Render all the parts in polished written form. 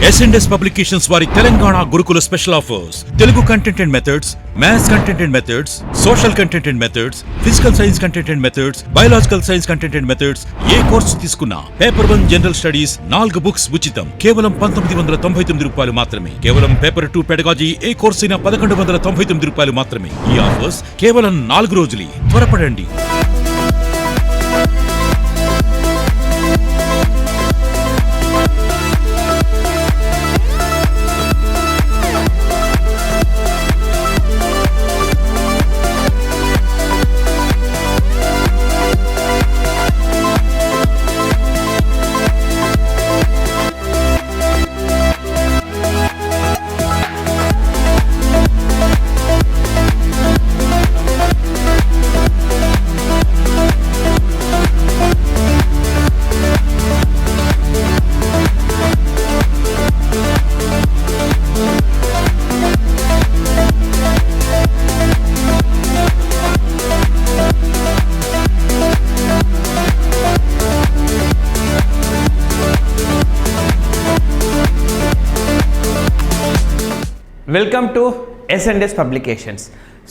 S&S Publications వారి తెలంగాణ గురుకుల special offers Telugu content and methods, maths content and methods, social content and methods, physical science content and methods, biological science content and methods. A course తీసుకున్నా paper 1 general studies 4 books ఉచితం. కేవలం 1999 రూపాయలు మాత్రమే. కేవలం paper 2 pedagogy ఏ course అయినా 1199 రూపాయలు మాత్రమే. ఈ ఆఫర్స్ కేవలం 4 రోజులే. త్వరపడండి. Welcome to S&S publications.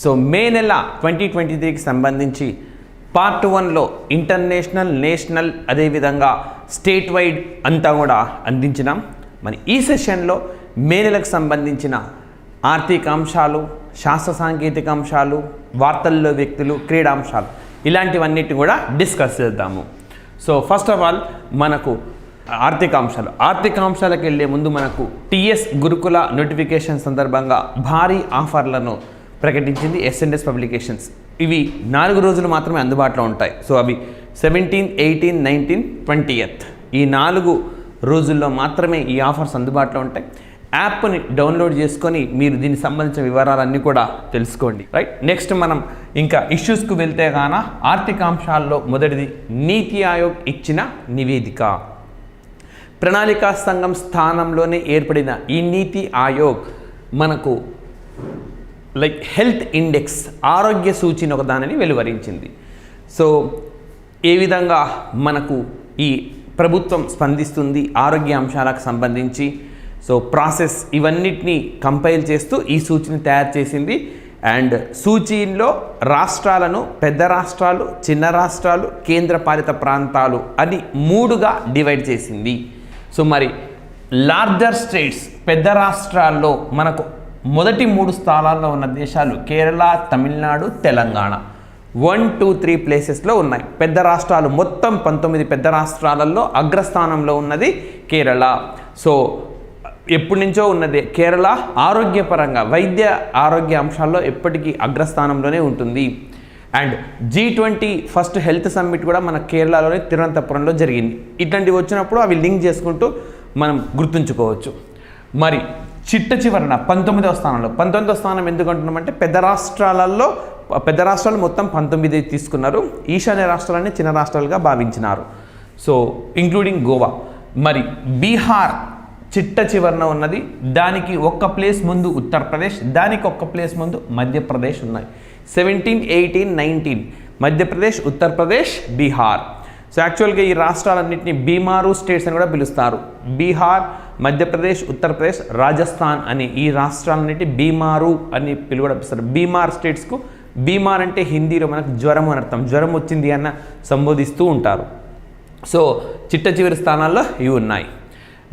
So May నెల 2023కి సంబంధించి పార్ట్ 1లో ఇంటర్నేషనల్, నేషనల్, అదేవిధంగా స్టేట్ వైడ్ అంతా కూడా అందించినాం. మరి ఈ సెషన్లో మే నెలకు సంబంధించిన ఆర్థిక అంశాలు, శాస్త్ర సాంకేతిక అంశాలు, వార్తల్లో వ్యక్తులు, క్రీడాంశాలు ఇలాంటివన్నిటి కూడా డిస్కస్ చేద్దాము. సో ఫస్ట్ ఆఫ్ ఆల్ మనకు ఆర్థిక అంశాలకు వెళ్ళే ముందు మనకు టీఎస్ గురుకుల నోటిఫికేషన్ సందర్భంగా భారీ ఆఫర్లను ప్రకటించింది S&S పబ్లికేషన్స్. ఇవి 4 రోజులు మాత్రమే అందుబాటులో ఉంటాయి. సో అవి 17, 18, 19, 20th ఈ 4 రోజుల్లో మాత్రమే ఈ ఆఫర్స్ అందుబాటులో ఉంటాయి. యాప్ని డౌన్లోడ్ చేసుకొని మీరు దీనికి సంబంధించిన వివరాలన్నీ కూడా తెలుసుకోండి. రైట్, నెక్స్ట్ మనం ఇంకా ఇష్యూస్కు వెళ్తే గాన ఆర్థిక అంశాల్లో మొదటిది నీతి ఆయోగ్ ఇచ్చిన నివేదిక. ప్రణాళికా సంఘం స్థానంలోనే ఏర్పడిన ఈ నీతి ఆయోగ్ మనకు హెల్త్ ఇండెక్స్, ఆరోగ్య సూచిని ఒక దానిని వెలువరించింది. సో ఏ విధంగా మనకు ఈ ప్రభుత్వం స్పందిస్తుంది ఆరోగ్య అంశాలకు సంబంధించి, సో ప్రాసెస్ ఇవన్నిటినీ కంపైల్ చేస్తూ ఈ సూచిని తయారు చేసింది. అండ్ సూచీలో రాష్ట్రాలను పెద్ద రాష్ట్రాలు, చిన్న రాష్ట్రాలు, కేంద్రపాలిత ప్రాంతాలు అని 3గా డివైడ్ చేసింది. సో మరి లార్జర్ స్టేట్స్, పెద్ద రాష్ట్రాల్లో మనకు మొదటి 3 స్థానాల్లో ఉన్న దేశాలు కేరళ, తమిళనాడు, తెలంగాణ 1, 2, 3 ప్లేసెస్లో ఉన్నాయి. పెద్ద రాష్ట్రాలు మొత్తం 19 పెద్ద రాష్ట్రాలలో అగ్రస్థానంలో ఉన్నది కేరళ. సో ఎప్పటి నుంచో ఉన్నది కేరళ ఆరోగ్యపరంగా, వైద్య ఆరోగ్య అంశాల్లో ఎప్పటికీ అగ్రస్థానంలోనే ఉంటుంది. And G20 first health summit కూడా మన కేరళలోనే తిరువనంతపురంలో జరిగింది. ఇట్లాంటివి వచ్చినప్పుడు అవి లింక్ చేసుకుంటూ మనం గుర్తుంచుకోవచ్చు. మరి చిట్ట చివరన 19వ స్థానంలో, 19వ స్థానం ఎందుకు అంటున్నామంటే పెద్ద రాష్ట్రాలు మొత్తం 19 తీసుకున్నారు. ఈశాన్య రాష్ట్రాలన్నీ చిన్న రాష్ట్రాలుగా భావించినారు. So including Goa. మరి బీహార్ చిట్ట చివరన ఉన్నది. దానికి 1 ప్లేస్ ముందు ఉత్తరప్రదేశ్, దానికి 1 ప్లేస్ ముందు మధ్యప్రదేశ్ ఉన్నాయి. 17, 18, 19 మధ్యప్రదేశ్, ఉత్తరప్రదేశ్, బీహార్. సో యాక్చువల్గా ఈ రాష్ట్రాలన్నింటినీ బీమారు స్టేట్స్ అని కూడా పిలుస్తారు. బీహార్, మధ్యప్రదేశ్, ఉత్తరప్రదేశ్, రాజస్థాన్ అని ఈ రాష్ట్రాలన్నింటి బీమారు అని పిలువడిస్తారు. బీమార్ స్టేట్స్కు బీమార్ అంటే హిందీలో మనకు జ్వరం అని అర్థం, జ్వరం వచ్చింది అన్న సంబోధిస్తూ ఉంటారు. సో చిట్ట చివరి స్థానాల్లో ఇవి ఉన్నాయి.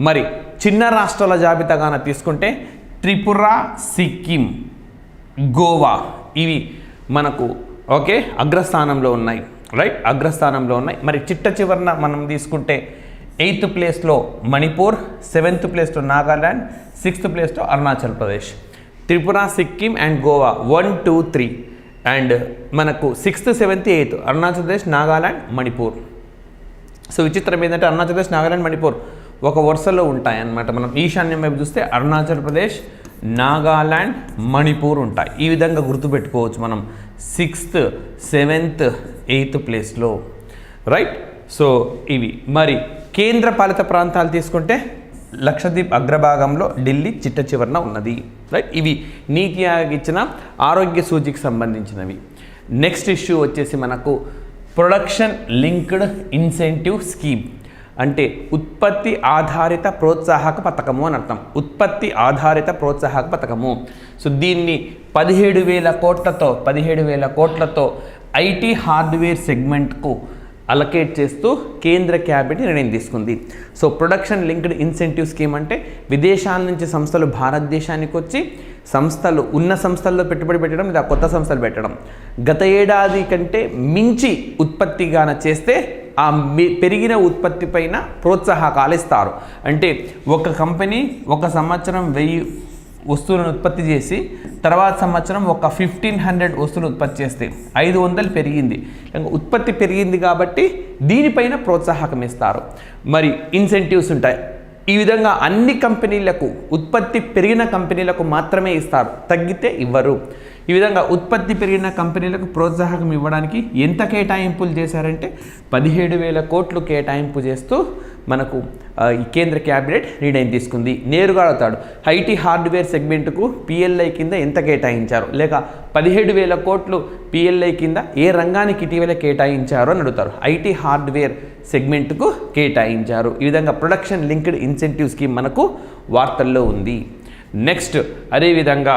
మరి చిన్న రాష్ట్రాల జాబితాగాన తీసుకుంటే త్రిపుర, సిక్కిం, గోవా ఇవి మనకు అగ్రస్థానంలో ఉన్నాయి. రైట్, అగ్రస్థానంలో ఉన్నాయి. మరి చిట్ట చివరన మనం తీసుకుంటే 8th ప్లేస్లో మణిపూర్, 7th ప్లేస్లో నాగాల్యాండ్, 6th ప్లేస్లో అరుణాచల్ ప్రదేశ్. త్రిపుర, సిక్కిం అండ్ గోవా 1, 2, 3 అండ్ మనకు 6th, 7th, 8th Arunachal Pradesh, Nagaland, Manipur. So విచిత్రం ఏంటంటే అరుణాచల్ ప్రదేశ్, నాగాల్యాండ్, మణిపూర్ ఒక వరుసలో ఉంటాయన్నమాట. మనం ఈశాన్యం వైపు చూస్తే అరుణాచల్ ప్రదేశ్, నాగాల్యాండ్, మణిపూర్ ఉంటాయి. ఈ విధంగా గుర్తుపెట్టుకోవచ్చు మనం 6th, 7th, 8th ప్లేస్లో. రైట్, సో ఇవి. మరి కేంద్ర పాలిత ప్రాంతాలు తీసుకుంటే లక్షద్వీప్ అగ్రభాగంలో, ఢిల్లీ చిట్ట చివరన ఉన్నది. రైట్, ఇవి నీతి ఆయోగ్ ఇచ్చిన ఆరోగ్య సూచికి సంబంధించినవి. నెక్స్ట్ ఇష్యూ వచ్చేసి మనకు ప్రొడక్షన్ లింక్డ్ ఇన్సెంటివ్ స్కీమ్. అంటే ఉత్పత్తి ఆధారిత ప్రోత్సాహక పథకము అని అర్థం. ఉత్పత్తి ఆధారిత ప్రోత్సాహక పథకము. సో దీన్ని 17,000 కోట్లతో ఐటీ హార్డ్వేర్ సెగ్మెంట్కు అలకేట్ చేస్తూ కేంద్ర క్యాబినెట్ నిర్ణయం తీసుకుంది. So production linked incentive scheme అంటే విదేశాల నుంచి సంస్థలు భారతదేశానికి వచ్చి ఉన్న సంస్థల్లో పెట్టుబడి పెట్టడం లేదా కొత్త సంస్థలు పెట్టడం, గత ఏడాది కంటే మించి ఉత్పత్తిగాన చేస్తే ఆ పెరిగిన ఉత్పత్తి పైన ప్రోత్సాహకాలు ఇస్తారు. అంటే ఒక కంపెనీ ఒక సంవత్సరం 1000 వస్తువులను ఉత్పత్తి చేసి తర్వాత సంవత్సరం ఒక 1500 వస్తువులు ఉత్పత్తి చేస్తే 500 పెరిగింది. ఉత్పత్తి పెరిగింది కాబట్టి దీనిపైన ప్రోత్సాహకం ఇస్తారు. మరి ఇన్సెంటివ్స్ ఉంటాయి. ఈ విధంగా అన్ని కంపెనీలకు, ఉత్పత్తి పెరిగిన కంపెనీలకు మాత్రమే ఇస్తారు, తగ్గితే ఇవ్వరు. ఈ విధంగా ఉత్పత్తి పెరిగిన కంపెనీలకు ప్రోత్సాహకం ఇవ్వడానికి ఎంత కేటాయింపులు చేశారంటే 17,000 కోట్లు కేటాయింపు చేస్తూ మనకు ఈ కేంద్ర క్యాబినెట్ నిర్ణయం తీసుకుంది. నేరుగా అడుగుతాడు, ఐటీ హార్డ్వేర్ సెగ్మెంట్కు పిఎల్ఐ కింద ఎంత కేటాయించారు, లేక 17,000 కోట్లు పిఎల్ఐ కింద ఏ రంగానికి ఇటీవల కేటాయించారు అని అడుగుతారు. ఐటీ హార్డ్వేర్ సెగ్మెంట్కు కేటాయించారు. ఈ విధంగా ప్రొడక్షన్ లింక్డ్ ఇన్సెంటివ్ స్కీమ్ మనకు వార్తల్లో ఉంది. నెక్స్ట్ అదేవిధంగా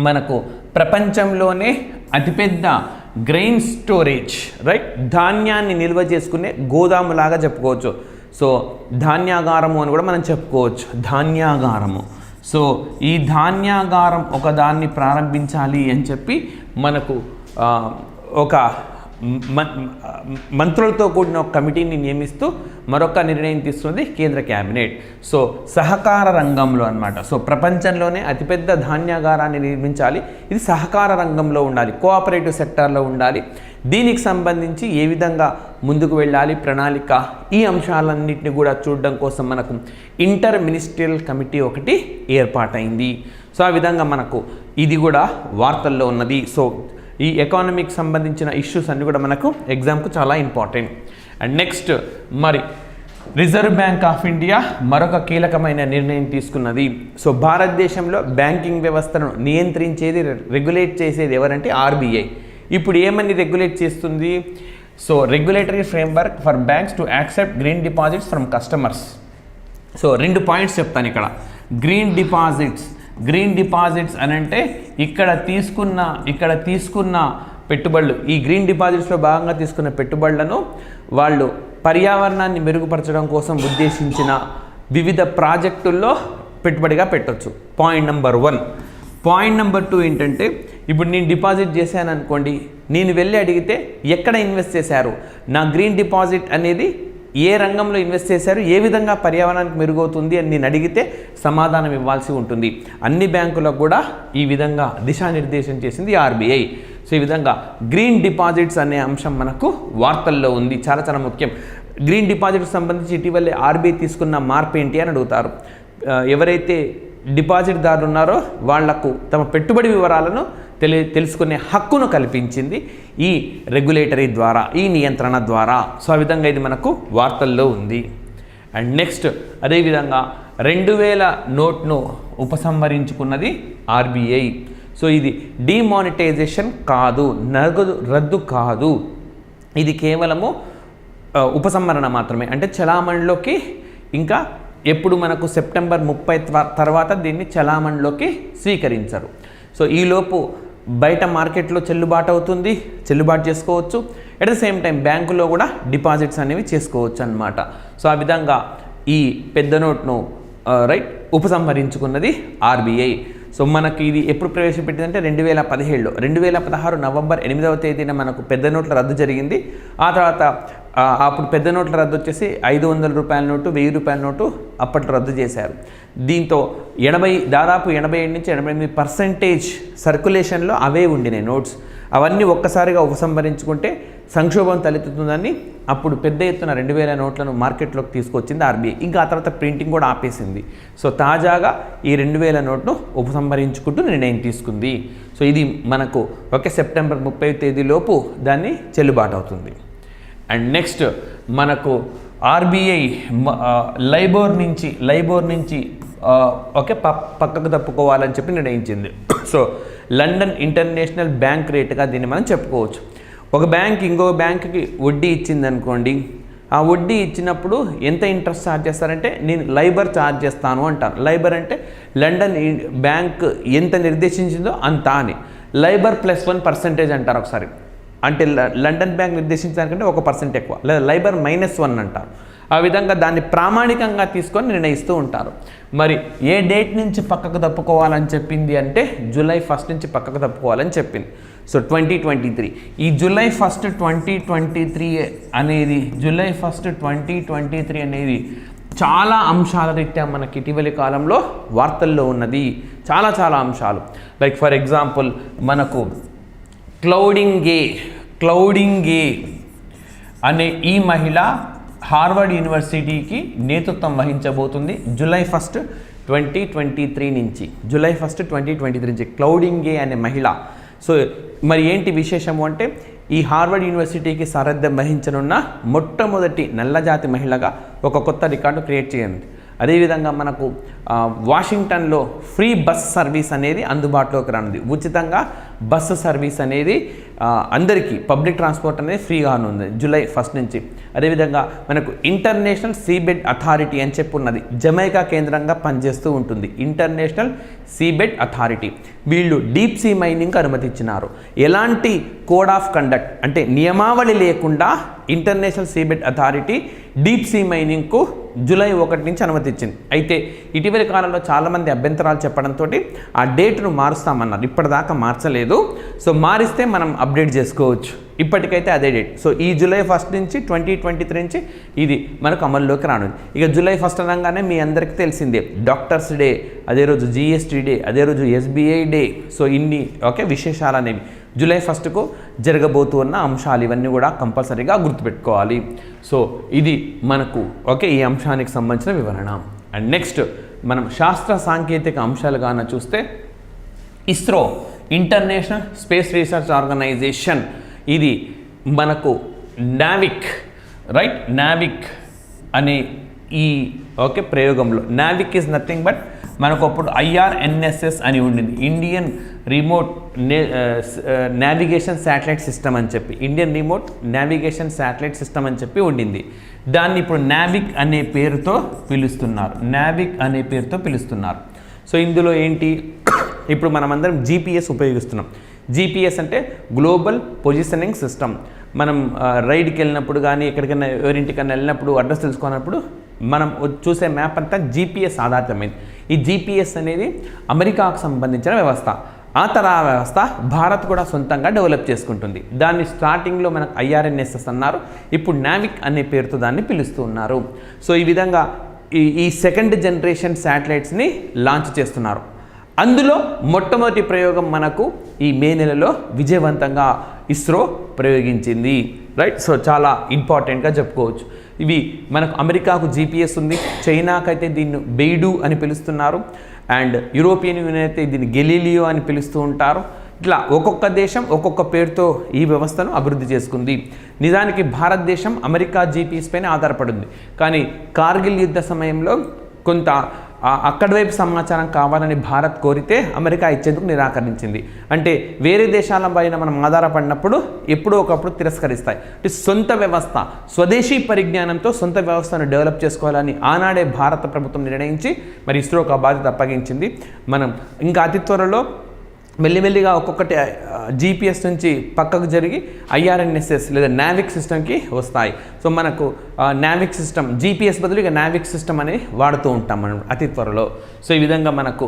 మనకు ప్రపంచంలోనే అతిపెద్ద గ్రెయిన్ స్టోరేజ్, రైట్, ధాన్యాన్ని నిల్వ చేసుకునే గోదాములాగా చెప్పుకోవచ్చు. సో ధాన్యాగారము అని కూడా మనం చెప్పుకోవచ్చు, ధాన్యాగారము. సో ఈ ధాన్యాగారం ఒకదాన్ని ప్రారంభించాలి అని చెప్పి మనకు ఒక మంత్రులతో కూడిన ఒక కమిటీని నియమిస్తూ మరొక నిర్ణయం తీసుకుంది కేంద్ర క్యాబినెట్. సో సహకార రంగంలో అన్నమాట. సో ప్రపంచంలోనే అతిపెద్ద ధాన్యాగారాన్ని నిర్మించాలి, ఇది సహకార రంగంలో ఉండాలి, కోఆపరేటివ్ సెక్టార్లో ఉండాలి. దీనికి సంబంధించి ఏ విధంగా ముందుకు వెళ్ళాలి ప్రణాళిక, ఈ అంశాలన్నింటినీ కూడా చూడడం కోసం మనకు ఇంటర్ మినిస్ట్రియల్ కమిటీ ఒకటి ఏర్పాటైంది. సో ఆ విధంగా మనకు ఇది కూడా వార్తల్లో ఉన్నది. సో ఈ ఎకానమీకి సంబంధించిన ఇష్యూస్ అన్నీ కూడా మనకు ఎగ్జామ్కు చాలా ఇంపార్టెంట్. అండ్ నెక్స్ట్ మరి రిజర్వ్ బ్యాంక్ ఆఫ్ ఇండియా మరొక కీలకమైన నిర్ణయం తీసుకున్నది. సో భారతదేశంలో బ్యాంకింగ్ వ్యవస్థను నియంత్రించేది, రెగ్యులేట్ చేసేది ఎవరంటే ఆర్బీఐ. ఇప్పుడు ఏమని రెగ్యులేట్ చేస్తుంది? So regulatory framework for banks to accept green deposits from customers. So 2 points చెప్తాను ఇక్కడ. గ్రీన్ డిపాజిట్స్ అని అంటే ఇక్కడ తీసుకున్న పెట్టుబడులు, ఈ గ్రీన్ డిపాజిట్స్లో భాగంగా తీసుకున్న పెట్టుబడులను వాళ్ళు పర్యావరణాన్ని మెరుగుపరచడం కోసం ఉద్దేశించిన వివిధ ప్రాజెక్టుల్లో పెట్టుబడిగా పెట్టొచ్చు. Point number 1. పాయింట్ నెంబర్ 2 ఏంటంటే, ఇప్పుడు నేను డిపాజిట్ చేశాను అనుకోండి, నేను వెళ్ళి అడిగితే ఎక్కడ ఇన్వెస్ట్ చేశారు, నా గ్రీన్ డిపాజిట్ అనేది ఏ రంగంలో ఇన్వెస్ట్ చేశారు, ఏ విధంగా పర్యావరణానికి మెరుగవుతుంది అని నేను అడిగితే సమాధానం ఇవ్వాల్సి ఉంటుంది. అన్ని బ్యాంకులకు కూడా ఈ విధంగా దిశానిర్దేశం చేసింది ఆర్బీఐ. సో ఈ విధంగా గ్రీన్ డిపాజిట్స్ అనే అంశం మనకు వార్తల్లో ఉంది, చాలా చాలా ముఖ్యం. గ్రీన్ డిపాజిట్కి సంబంధించి ఇటీవలే ఆర్బీఐ తీసుకున్న మార్పు ఏంటి అని అడుగుతారు. ఎవరైతే డిపాజిట్దారులు ఉన్నారో వాళ్లకు తమ పెట్టుబడి వివరాలను తెలుసుకునే హక్కును కల్పించింది ఈ రెగ్యులేటరీ ద్వారా, ఈ నియంత్రణ ద్వారా. సో ఆ విధంగా ఇది మనకు వార్తల్లో ఉంది. అండ్ నెక్స్ట్ అదేవిధంగా 2000 నోట్ను ఉపసంహరించుకున్నది ఆర్బీఐ. సో ఇది డిమానిటైజేషన్ కాదు, నగదు రద్దు కాదు, ఇది కేవలము ఉపసంహరణ మాత్రమే. అంటే చలామణిలోకి ఇంకా ఎప్పుడు మనకు సెప్టెంబర్ 30 తర్వాత దీన్ని చలామణిలోకి స్వీకరించరు. సో ఈలోపు బయట మార్కెట్లో చెల్లుబాటు చేసుకోవచ్చు. ఎట్ ద సేమ్ టైం బ్యాంకులో కూడా డిపాజిట్స్ అనేవి చేసుకోవచ్చు అన్నమాట. సో ఆ విధంగా ఈ పెద్ద నోట్ను ఉపసంహరించుకున్నది ఆర్బీఐ. సో మనకి ఇది ఎప్పుడు ప్రవేశపెట్టిందంటే 2017లో, 2016 నవంబర్ 8వ తేదీన మనకు పెద్ద నోట్ల రద్దు జరిగింది. ఆ తర్వాత అప్పుడు పెద్ద నోట్ల రద్దు వచ్చేసి 500 రూపాయల నోటు, 1000 రూపాయల నోటు అప్పట్లో రద్దు చేశారు. దీంతో దాదాపు 87 నుంచి 88% సర్క్యులేషన్లో అవే ఉండినాయి నోట్స్. అవన్నీ ఒక్కసారిగా ఉపసంహరించుకుంటే సంక్షోభం తలెత్తుతుందని అప్పుడు పెద్ద ఎత్తున 2000 నోట్లను మార్కెట్లోకి తీసుకొచ్చింది ఆర్బీఐ. ఇంకా ఆ తర్వాత ప్రింటింగ్ కూడా ఆపేసింది. సో తాజాగా ఈ 2000 నోట్ను ఉపసంహరించుకుంటూ నిర్ణయం తీసుకుంది. సో ఇది మనకు సెప్టెంబర్ 30వ తేదీలోపు దాన్ని చెల్లుబాటు అవుతుంది. అండ్ నెక్స్ట్ మనకు ఆర్బీఐ లైబోర్ నుంచి పక్కకు తప్పుకోవాలని చెప్పి నిర్ణయించింది. సో లండన్ ఇంటర్నేషనల్ బ్యాంక్ రేటుగా దీన్ని మనం చెప్పుకోవచ్చు. ఒక బ్యాంక్ ఇంకో బ్యాంక్కి వడ్డీ ఇచ్చింది అనుకోండి, ఆ వడ్డీ ఇచ్చినప్పుడు ఎంత ఇంట్రెస్ట్ ఛార్జ్ చేస్తారంటే నేను లైబర్ ఛార్జ్ చేస్తాను అంటారు. లైబర్ అంటే లండన్ బ్యాంక్ ఎంత నిర్దేశించిందో అంత అని. లైబర్ +1% అంటారు ఒకసారి, అంటే లండన్ బ్యాంక్ నిర్దేశించడానికంటే 1% ఎక్కువ, లేదా లైబర్ -1 అంటారు. ఆ విధంగా దాన్ని ప్రామాణికంగా తీసుకొని నిర్ణయిస్తూ ఉంటారు. మరి ఏ డేట్ నుంచి పక్కకు తప్పుకోవాలని చెప్పింది అంటే జూలై 1 నుంచి పక్కకు తప్పుకోవాలని చెప్పింది. సో 2023 ఈ జూలై 1, 2023 అనేది చాలా అంశాల రీత్యా మనకి ఇటీవలి కాలంలో వార్తల్లో ఉన్నది. చాలా అంశాలు. లైక్ ఫర్ ఎగ్జాంపుల్ మనకు క్లౌడింగే అనే ఈ మహిళ హార్వర్డ్ యూనివర్సిటీకి నేతృత్వం వహించబోతుంది జూలై 1, 2023 నుంచి. క్లౌడింగే అనే మహిళ. సో మరి ఏంటి విశేషము అంటే ఈ హార్వర్డ్ యూనివర్సిటీకి సారథ్యం వహించనున్న మొట్టమొదటి నల్లజాతి మహిళగా ఒక కొత్త రికార్డు క్రియేట్ చేయండి. అదేవిధంగా మనకు వాషింగ్టన్లో ఫ్రీ బస్ సర్వీస్ అనేది అందుబాటులోకి రానుంది. ఉచితంగా బస్సు సర్వీస్ అనేది అందరికీ పబ్లిక్ ట్రాన్స్పోర్ట్ అనేది ఫ్రీగా ఉంది జూలై 1 నుంచి. అదేవిధంగా మనకు ఇంటర్నేషనల్ సీబెడ్ అథారిటీ అని చెప్పి ఉన్నది, జమైకా కేంద్రంగా పనిచేస్తూ ఉంటుంది. ఇంటర్నేషనల్ సీబెడ్ అథారిటీ వీళ్ళు డీప్ సీ మైనింగ్కి అనుమతి ఇచ్చినారు. ఎలాంటి కోడ్ ఆఫ్ కండక్ట్ అంటే నియమావళి లేకుండా international seabed authority deep sea మైనింగ్కు జూలై 1 నుంచి అనుమతి ఇచ్చింది. అయితే ఇటీవలి కాలంలో చాలామంది అభ్యంతరాలు చెప్పడంతో ఆ డేట్ను మారుస్తామన్నారు. ఇప్పటిదాకా మార్చలేదు. సో మారిస్తే మనం అప్డేట్ చేసుకోవచ్చు. ఇప్పటికైతే అదే డేట్. సో ఈ జూలై 1 నుంచి 2023 నుంచి ఇది మనకు అమల్లోకి రానుంది. ఇక జూలై 1 అనగానే మీ అందరికీ తెలిసిందే డాక్టర్స్ డే, అదే రోజు GST డే, అదే రోజు SBI డే. సో ఇన్ని విశేషాలు అనేవి జూలై 1కు జరగబోతున్న అంశాలు ఇవన్నీ కూడా కంపల్సరీగా గుర్తుపెట్టుకోవాలి. సో ఇది మనకు ఈ అంశానికి సంబంధించిన వివరణ. అండ్ నెక్స్ట్ మనం శాస్త్ర సాంకేతిక అంశాలుగా చూస్తే ISRO international space research organisation ఇది మనకు నావిక్ అనే ఈ ప్రయోగంలో నావిక్ ఈజ్ నథింగ్ బట్ మనకు అప్పుడు IRNSS అని ఉండింది, Indian remote navigation satellite system అని చెప్పి, Indian remote navigation satellite system అని చెప్పి ఉండింది. దాన్ని ఇప్పుడు నావిక్ అనే పేరుతో పిలుస్తున్నారు. సో ఇందులో ఏంటి, ఇప్పుడు మనమందరం GPS ఉపయోగిస్తున్నాం. GPS అంటే గ్లోబల్ పొజిషనింగ్ సిస్టమ్. మనం రైడ్కి వెళ్ళినప్పుడు కానీ ఎక్కడికైనా ఎవరింటికైనా వెళ్ళినప్పుడు అడ్రస్ తెలుసుకున్నప్పుడు మనం చూసే మ్యాప్ అంతా GPS ఆధారితమైంది. ఈ GPS అనేది అమెరికాకు సంబంధించిన వ్యవస్థ. ఆ తరహా వ్యవస్థ భారత్ కూడా సొంతంగా డెవలప్ చేసుకుంటుంది. దాన్ని స్టార్టింగ్లో మనకు IRNSS అన్నారు, ఇప్పుడు నావిక్ అనే పేరుతో దాన్ని పిలుస్తూ ఉన్నారు. సో ఈ విధంగా ఈ సెకండ్ జనరేషన్ శాటిలైట్స్ని లాంచ్ చేస్తున్నారు. అందులో మొట్టమొదటి ప్రయోగం మనకు ఈ మే నెలలో విజయవంతంగా ఇస్రో ప్రయోగించింది. సో చాలా ఇంపార్టెంట్గా చెప్పుకోవచ్చు. ఇవి మనకు అమెరికాకు GPS ఉంది, చైనాకైతే దీన్ని బెయిడు అని పిలుస్తున్నారు, అండ్ యూరోపియన్ యూనియన్ అయితే దీన్ని గెలీలియో అని పిలుస్తూ ఉంటారు. ఇట్లా ఒక్కొక్క దేశం ఒక్కొక్క పేరుతో ఈ వ్యవస్థను అభివృద్ధి చేసుకుంది. నిజానికి భారతదేశం అమెరికా GPS పైన ఆధారపడింది. కానీ కార్గిల్ యుద్ధ సమయంలో కొంత అక్కడి వైపు సమాచారం కావాలని భారత్ కోరితే అమెరికా ఇచ్చేందుకు నిరాకరించింది. అంటే వేరే దేశాల పైన మనం ఆధారపడినప్పుడు ఎప్పుడో ఒకప్పుడు తిరస్కరిస్తాయి. అంటే సొంత వ్యవస్థ, స్వదేశీ పరిజ్ఞానంతో సొంత వ్యవస్థను డెవలప్ చేసుకోవాలని ఆనాడే భారత ప్రభుత్వం నిర్ణయించి మరి ఇస్రోకు ఆ బాధ్యత అప్పగించింది. మనం ఇంకా అతి త్వరలో మెల్లిమెల్లిగా ఒక్కొక్కటి GPS నుంచి పక్కకు జరిగి IRNSS లేదా నావిక్ సిస్టమ్కి వస్తాయి. సో మనకు నావిక్ సిస్టమ్ GPS బదులు ఇక నావిక్ సిస్టమ్ అని వాడుతూ ఉంటాం మనం అతి త్వరలో. సో ఈ విధంగా మనకు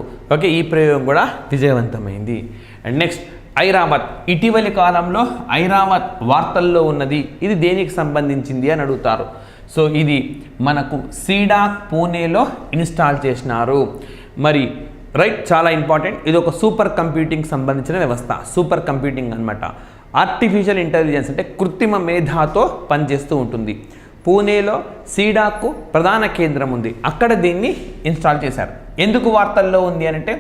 ఈ ప్రయోగం కూడా విజయవంతమైంది. And next Airavat. ఇటీవలి కాలంలో ఐరావత్ వార్తల్లో ఉన్నది. ఇది దేనికి సంబంధించింది అని అడుగుతారు. సో ఇది మనకు సీడాక్ పూణేలో ఇన్స్టాల్ చేసినారు. మరి చాలా ఇంపార్టెంట్. ఇది ఒక సూపర్ కంప్యూటింగ్ సంబంధించిన వ్యవస్థ. సూపర్ కంప్యూటింగ్ అనమాట. ఆర్టిఫిషియల్ ఇంటెలిజెన్స్ అంటే కృత్రిమ మేధాతో పనిచేస్తూ ఉంటుంది. పూణేలో సీడాకు ప్రధాన కేంద్రం ఉంది, అక్కడ దీన్ని ఇన్స్టాల్ చేశారు. ఎందుకు వార్తల్లో ఉంది అంటే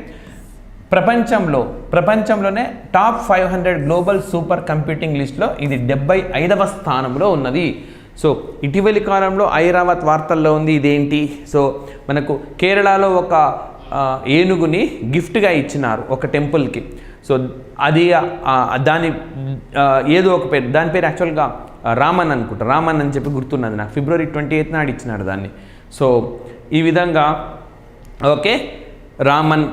ప్రపంచంలోనే టాప్ 500 గ్లోబల్ సూపర్ కంప్యూటింగ్ లిస్ట్లో ఇది 75వ స్థానంలో ఉన్నది. సో ఇటీవలి కాలంలో ఐరావత్ వార్తల్లో ఉంది. ఇదేంటి, సో మనకు కేరళలో ఒక ఏనుగుని గిఫ్ట్గా ఇచ్చినారు ఒక టెంపుల్కి. సో అది దాని ఏదో ఒక పేరు, దాని పేరు యాక్చువల్గా రామన్ అనుకుంటా, రామన్ అని చెప్పి గుర్తున్నది నాకు, February 28 నాడు ఇచ్చినాడు దాన్ని. సో ఈ విధంగా ఓకే రామన్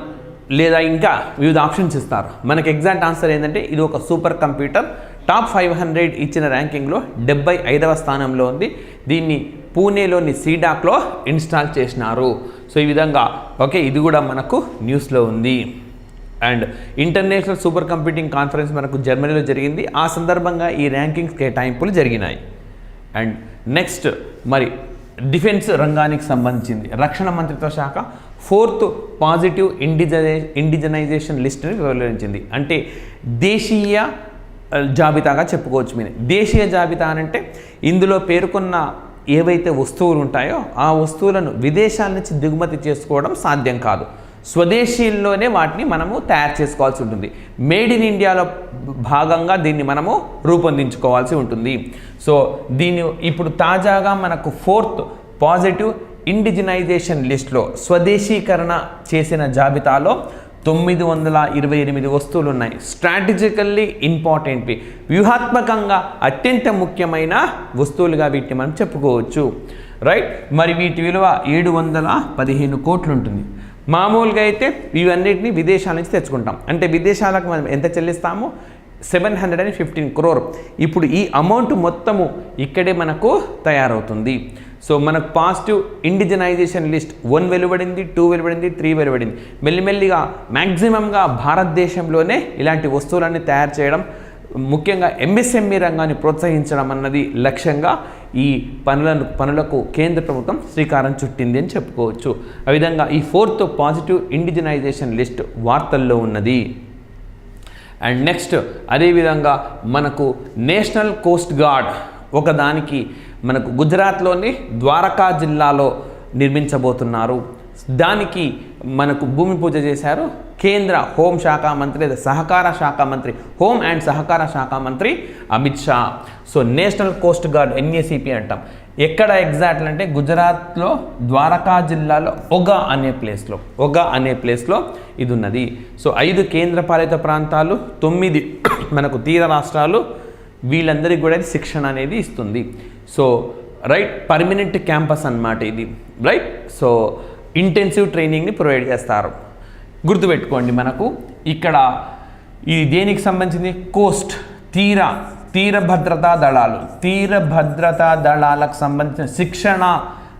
లేదా ఇంకా వివిధ ఆప్షన్స్ ఇస్తారు. మనకి ఎగ్జాక్ట్ ఆన్సర్ ఏంటంటే ఇది ఒక సూపర్ కంప్యూటర్, టాప్ 500 ఇచ్చిన ర్యాంకింగ్లో 75వ స్థానంలో ఉంది. దీన్ని పూణేలోని సీడాక్లో ఇన్స్టాల్ చేసినారు. సో ఈ విధంగా ఓకే ఇది కూడా మనకు న్యూస్లో ఉంది. And international super computing conference మనకు జర్మనీలో జరిగింది. ఆ సందర్భంగా ఈ ర్యాంకింగ్స్ కేటాయింపులు జరిగినాయి. అండ్ నెక్స్ట్ మరి డిఫెన్స్ రంగానికి సంబంధించింది రక్షణ మంత్రిత్వ శాఖ 4th పాజిటివ్ ఇండిజనైజేషన్ లిస్ట్ని వెల్లడించింది. అంటే దేశీయ జాబితాగా చెప్పుకోవచ్చు. మీరు దేశీయ జాబితా అంటే ఇందులో పేర్కొన్న ఏవైతే వస్తువులు ఉంటాయో ఆ వస్తువులను విదేశాల నుంచి దిగుమతి చేసుకోవడం సాధ్యం కాదు. స్వదేశీల్లోనే వాటిని మనము తయారు చేసుకోవాల్సి ఉంటుంది. మేడ్ ఇన్ ఇండియాలో భాగంగా దీన్ని మనము రూపొందించుకోవాల్సి ఉంటుంది. సో దీన్ని ఇప్పుడు తాజాగా మనకు 4th పాజిటివ్ ఇండిజినైజేషన్ లిస్ట్లో స్వదేశీకరణ చేసిన జాబితాలో 928 వస్తువులు ఉన్నాయి. స్ట్రాటజికల్లీ ఇంపార్టెంట్వి, వ్యూహాత్మకంగా అత్యంత ముఖ్యమైన వస్తువులుగా వీటిని మనం చెప్పుకోవచ్చు. రైట్, మరి వీటి విలువ 715 కోట్లు ఉంటుంది. మామూలుగా అయితే ఇవన్నిటిని విదేశాల నుంచి తెచ్చుకుంటాం. అంటే విదేశాలకు మనం ఎంత చెల్లిస్తాము? 715 crore. ఇప్పుడు ఈ అమౌంట్ మొత్తము ఇక్కడే మనకు తయారవుతుంది. సో మనకు పాజిటివ్ ఇండిజనైజేషన్ లిస్ట్ 1 వెలువడింది, 2 వెలువడింది, 3 వెలువడింది. మెల్లిమెల్లిగా మ్యాక్సిమంగా భారతదేశంలోనే ఇలాంటి వస్తువులన్నీ తయారు చేయడం, ముఖ్యంగా ఎంఎస్ఎంఈ రంగాన్ని ప్రోత్సహించడం అన్నది లక్ష్యంగా ఈ పనులకు కేంద్ర ప్రభుత్వం శ్రీకారం చుట్టింది అని చెప్పుకోవచ్చు. ఆ విధంగా ఈ 4th పాజిటివ్ ఇండిజనైజేషన్ లిస్ట్ వార్తల్లో ఉన్నది. అండ్ నెక్స్ట్ అదేవిధంగా మనకు నేషనల్ కోస్ట్ గార్డ్ ఒకదానికి మనకు గుజరాత్లోని ద్వారకా జిల్లాలో నిర్మించబోతున్నారు. దానికి మనకు భూమి పూజ చేశారు కేంద్ర హోం శాఖ మంత్రి లేదా సహకార శాఖ మంత్రి, హోమ్ అండ్ సహకార శాఖ మంత్రి Amit Shah. So national coast guard NACP అంటాం. ఎక్కడ ఎగ్జాక్ట్ అంటే గుజరాత్లో ద్వారకా జిల్లాలో ఒగా అనే ప్లేస్లో ఇది ఉన్నది. సో 5 కేంద్రపాలిత ప్రాంతాలు, 9 మనకు తీర రాష్ట్రాలు, వీళ్ళందరికీ కూడా శిక్షణ అనేది ఇస్తుంది. సో రైట్, పర్మనెంట్ క్యాంపస్ అన్నమాట ఇది. రైట్, సో ఇంటెన్సివ్ ట్రైనింగ్ని ప్రొవైడ్ చేస్తారు. గుర్తుపెట్టుకోండి, మనకు ఇక్కడ ఇది దేనికి సంబంధించింది? కోస్ట్, తీర భద్రతా దళాలకు సంబంధించిన శిక్షణ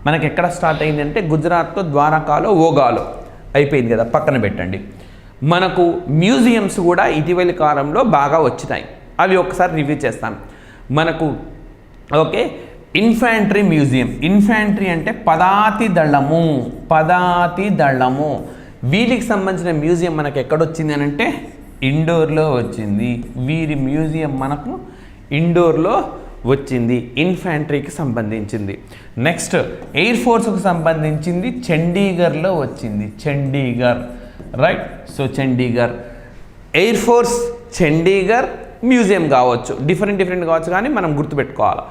మనకి ఎక్కడ స్టార్ట్ అయింది అంటే గుజరాత్లో ద్వారకాలో ఓగాలో అయిపోయింది కదా, పక్కన పెట్టండి. మనకు మ్యూజియంస్ కూడా ఇటీవలి కాలంలో బాగా వచ్చినాయి. అవి ఒకసారి రివ్యూ చేస్తాను. మనకు ఓకే ఇన్ఫాంట్రీ మ్యూజియం, ఇన్ఫాంట్రీ అంటే పదాతి దళము, వీటికి సంబంధించిన మ్యూజియం మనకు ఎక్కడొచ్చింది అని అంటే ఇండోర్లో వచ్చింది. వీరి మ్యూజియం మనకు ఇండోర్లో వచ్చింది, ఇన్ఫాంట్రీకి సంబంధించింది. నెక్స్ట్ ఎయిర్ ఫోర్స్కి సంబంధించింది చండీగఢ్లో వచ్చింది, right. So Chandigarh air force, Chandigarh museum కావచ్చు, డిఫరెంట్ కావచ్చు, కానీ మనం గుర్తుపెట్టుకోవాలి.